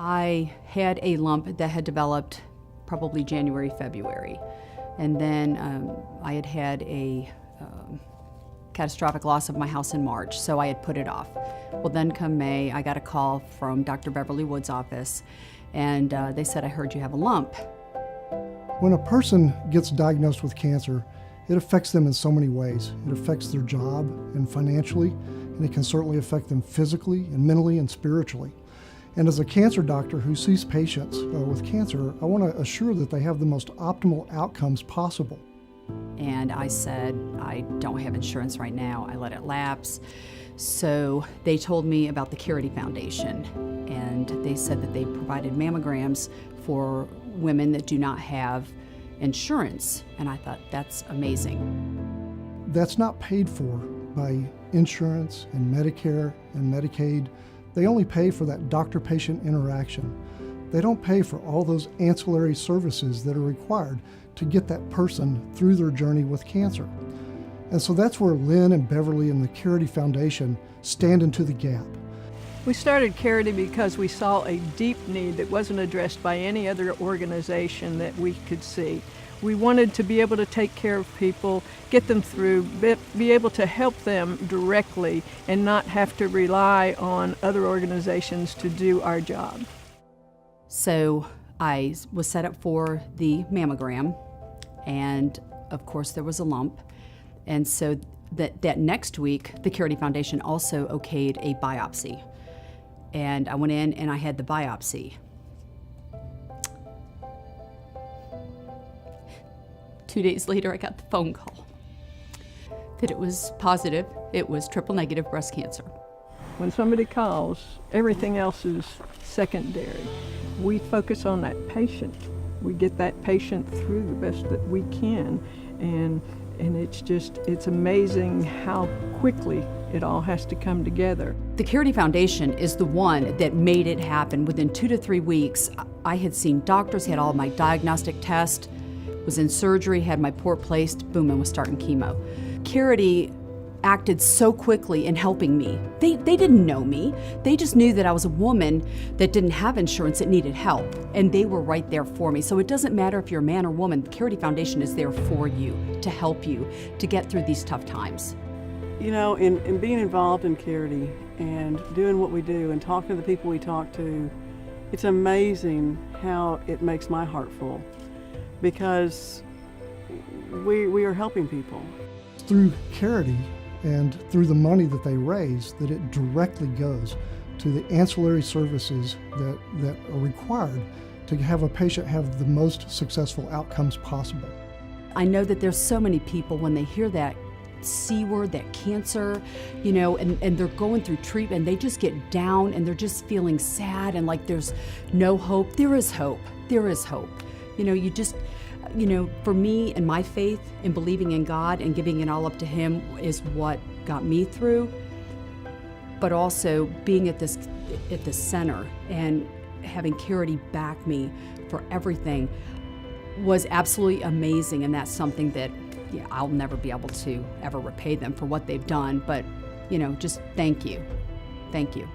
I had a lump that had developed probably January, February. And then I had a catastrophic loss of my house in March, so I had put it off. Well, then come May, I got a call from Dr. Beverly Wood's office, and they said, I heard you have a lump. When a person gets diagnosed with cancer, it affects them in so many ways. It affects their job and financially, and it can certainly affect them physically and mentally and spiritually. And as a cancer doctor who sees patients with cancer, I want to assure that they have the most optimal outcomes possible. And I said, I don't have insurance right now. I let it lapse. So they told me about the Careity Foundation, and they said that they provided mammograms for women that do not have insurance. And I thought, that's amazing. That's not paid for by insurance and Medicare and Medicaid. They only pay for that doctor-patient interaction. They don't pay for all those ancillary services that are required to get that person through their journey with cancer. And so that's where Lynn and Beverly and the Careity Foundation stand into the gap. We started Careity because we saw a deep need that wasn't addressed by any other organization that we could see. We wanted to be able to take care of people, get them through, be able to help them directly and not have to rely on other organizations to do our job. So I was set up for the mammogram, and of course there was a lump. And so that next week, the Careity Foundation also okayed a biopsy. And I went in and I had the biopsy. 2 days later, I got the phone call that it was positive. It was triple-negative breast cancer. When somebody calls, everything else is secondary. We focus on that patient. We get that patient through the best that we can, and it's amazing how quickly it all has to come together. The Careity Foundation is the one that made it happen. Within 2 to 3 weeks, I had seen doctors, had all my diagnostic tests, was in surgery, had my port placed, boom, and was starting chemo. Careity acted so quickly in helping me. They didn't know me. They just knew that I was a woman that didn't have insurance that needed help, and they were right there for me. So it doesn't matter if you're a man or woman, the Careity Foundation is there for you, to help you, to get through these tough times. You know, in being involved in Careity and doing what we do and talking to the people we talk to, it's amazing how it makes my heart full, because we are helping people. Through Careity and through the money that they raise, that it directly goes to the ancillary services that are required to have a patient have the most successful outcomes possible. I know that there's so many people, when they hear that C word, that cancer, you know, and they're going through treatment, they just get down and they're just feeling sad and like there's no hope. There is hope. There is hope. You know, for me and my faith in believing in God and giving it all up to Him is what got me through. But also being at the center and having Careity back me for everything was absolutely amazing, and that's something that I'll never be able to ever repay them for what they've done. But, you know, just thank you. Thank you.